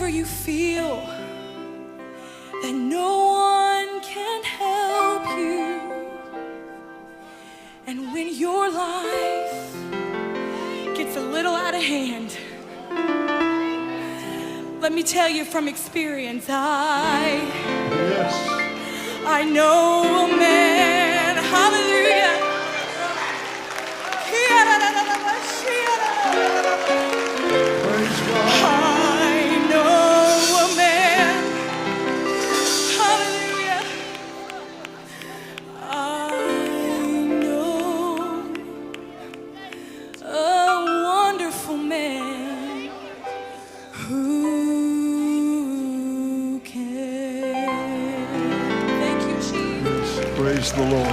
whenever you feel that no one can help you, and when your life gets a little out of hand, let me tell you from experience, I know a man, hallelujah. Praise God. I know a man, hallelujah. I know a wonderful man who can. Thank you, Jesus. Praise the Lord.